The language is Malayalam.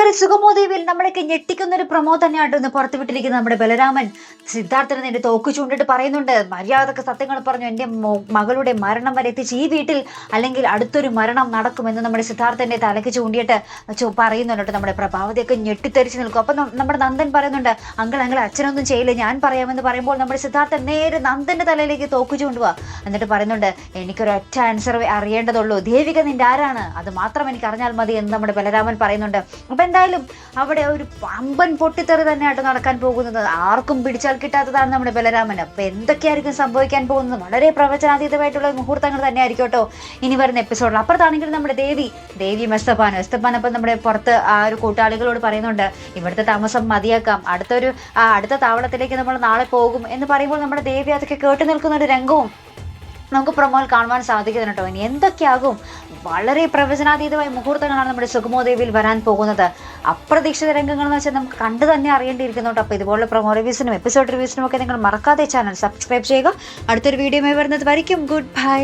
വളരെ സുഗമോദേവിയിൽ നമ്മളൊക്കെ ഞെട്ടിക്കുന്ന ഒരു പ്രമോ തന്നെയാട്ടോ ഇന്ന് പുറത്തുവിട്ടിരിക്കുന്നത്. നമ്മുടെ ബലരാമൻ സിദ്ധാർത്ഥന് നേരെ തോക്ക് ചൂണ്ടിട്ട് പറയുന്നുണ്ട്, മര്യാദക്ക് സത്യങ്ങൾ പറഞ്ഞു എന്റെ മകളുടെ മരണം വരെ എത്തിച്ച് ഈ വീട്ടിൽ അല്ലെങ്കിൽ അടുത്തൊരു മരണം നടക്കുമെന്ന് നമ്മുടെ സിദ്ധാർത്ഥന്റെ തലയ്ക്ക് ചൂണ്ടിയിട്ട് പറയുന്നുണ്ട്. നമ്മുടെ പ്രഭാവതിയൊക്കെ ഞെട്ടിത്തെറിച്ച് നിൽക്കും. അപ്പൊ നമ്മുടെ നന്ദൻ പറയുന്നുണ്ട്, അങ്കിൾ അച്ഛനൊന്നും ചെയ്യില്ല, ഞാൻ പറയാമെന്ന് പറയുമ്പോൾ നമ്മുടെ സിദ്ധാർത്ഥൻ നേരെ നന്ദന്റെ തലയിലേക്ക് തോക്ക് ചൂണ്ടുക. എന്നിട്ട് പറയുന്നുണ്ട്, എനിക്കൊരൊറ്റ ആൻസർ അറിയേണ്ടതുള്ളൂ, ദേവിക നിന്റെ ആരാണ്, അത് മാത്രം എനിക്ക് അറിഞ്ഞാൽ മതി എന്ന് നമ്മുടെ ബലരാമൻ പറയുന്നുണ്ട്. അപ്പൊ എന്തായാലും അവിടെ ഒരു പമ്പൻ പൊട്ടിത്തെറി തന്നെയായിട്ട് നടക്കാൻ പോകുന്നത്. ആർക്കും പിടിച്ചാൽ കിട്ടാത്തതാണ് നമ്മുടെ ബലരാമൻ. അപ്പൊ എന്തൊക്കെയായിരിക്കും സംഭവിക്കാൻ പോകുന്നത്? വളരെ പ്രവചനാതീതമായിട്ടുള്ള മുഹൂർത്തങ്ങൾ തന്നെ ആയിരിക്കും കേട്ടോ ഇനി വരുന്ന എപ്പിസോഡിൽ. അപ്പുറത്താണെങ്കിൽ നമ്മുടെ ദേവിയും എസ്തപ്പാൻ അപ്പം നമ്മുടെ പുറത്ത് ആ ഒരു കൂട്ടാളികളോട് പറയുന്നുണ്ട്, ഇവിടുത്തെ താമസം മതിയാക്കാം, അടുത്ത താവളത്തിലേക്ക് നമ്മൾ നാളെ പോകും എന്ന് പറയുമ്പോൾ നമ്മുടെ ദേവി അതൊക്കെ കേട്ടു നിൽക്കുന്ന ഒരു രംഗവും നമുക്ക് പ്രൊമോയിൽ കാണുവാൻ സാധിക്കുന്നുണ്ട് കേട്ടോ. ഇനി എന്തൊക്കെയാകും? വളരെ പ്രവചനാതീതമായ മുഹൂർത്തങ്ങളാണ് നമ്മുടെ സുഗമോദേവിയിൽ വരാൻ പോകുന്നത്. അപ്രതീക്ഷിത രംഗങ്ങൾ എന്ന് വെച്ചാൽ നമുക്ക് കണ്ടു തന്നെ അറിയേണ്ടിയിരിക്കുന്നു കേട്ടോ. അപ്പോൾ ഇതുപോലുള്ള പ്രൊമോ റിവ്യൂസിനും എപ്പിസോഡ് റിവ്യൂസിനും ഒക്കെ നിങ്ങൾ മറക്കാതെ ചാനൽ സബ്സ്ക്രൈബ് ചെയ്യുക. അടുത്തൊരു വീഡിയോയുമായി വരുന്നത് വരയ്ക്കും ഗുഡ് ബൈ.